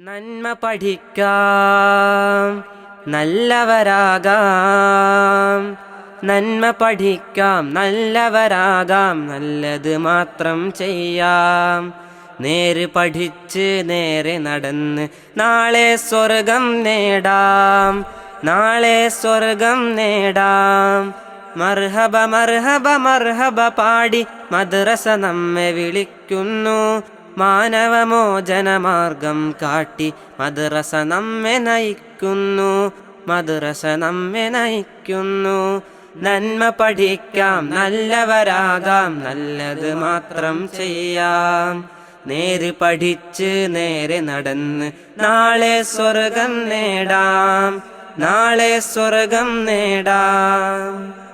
നന്മ പഠിക്കാം, നല്ലവരാകാം. നന്മ പഠിക്കാം, നല്ലവരാകാം. നല്ലത് മാത്രം ചെയ്യാം. നേര് പഠിച്ച് നേരെ നടന്ന് നാളെ സ്വർഗം നേടാം. നാളെ സ്വർഗം നേടാം. മർഹബ മർഹബ മർഹബ പാടി മദ്രസ നമ്മെ വിളിക്കുന്നു. മാനവമോചനമാർഗം കാട്ടി മദ്രസ നമ്മെ നയിക്കുന്നു. മദ്രസ നമ്മെ നയിക്കുന്നു. നന്മ പഠിക്കാം, നല്ലവരാകാം. നല്ലത് മാത്രം ചെയ്യാം. നേര് പഠിച്ച് നേരെ നടന്ന് നാളെ സ്വർഗം നേടാം. നാളെ സ്വർഗം നേടാം.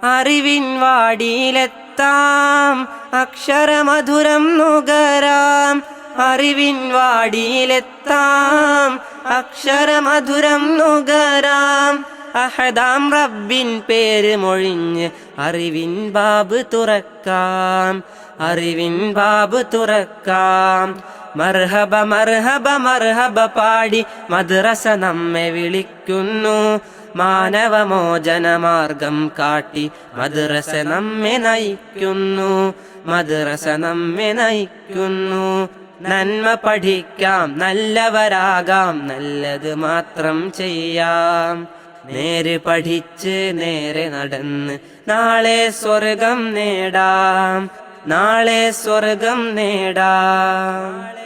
അറിവിൻ വാടിയിലെത്താം, അക്ഷരമധുരം നുകരാം. അറിവിൻ വാടിയിലെത്താം, അക്ഷരമധുരം നുകരാം. അഹദാം റബ്ബിൻ പേര് മൊഴിഞ്ഞ് അറിവിൻ ബാബ് തുറക്കാം. അറിവിൻ ബാബ് തുറക്കാം. മർഹബ മർഹബ മർഹബ പാടി മദ്രസ നമ്മെ വിളിക്കുന്നു. മാനവമോചനമാർഗം കാട്ടി മദ്രസ നമ്മെ നയിക്കുന്നു. മദ്രസ നമ്മെ നയിക്കുന്നു. നന്മ പഠിക്കാം, നല്ലവരാകാം. നല്ലത് മാത്രം ചെയ്യാം. നേര് പഠിച്ച് നേരെ നടന്ന് നാളെ സ്വർഗം നേടാം. നാളെ സ്വർഗം നേടാം.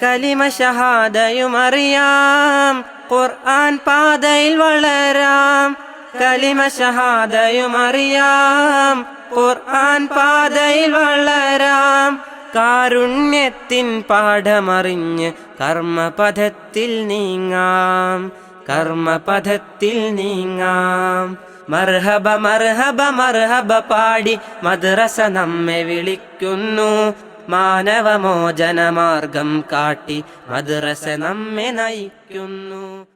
കലിമ ഷഹാദയുമറിയാം, ഖുർആൻ പാതയിൽ വളരാം. കലിമ ഷഹാദയുമറിയാം, ഖുർആൻ പാതയിൽ വളരാം. കാരുണ്യത്തിൻ പാഠമറിഞ്ഞ് കർമ്മപഥത്തിൽ നീങ്ങാം. കർമ്മപഥത്തിൽ നീങ്ങാം. മർഹബ മർഹബ മർഹബ പാടി മദ്രസ നമ്മെ വിളിക്കുന്നു. മാനവമോചനമാർഗം കാട്ടി മദ്രസ നമ്മെ നയിക്കുന്നു.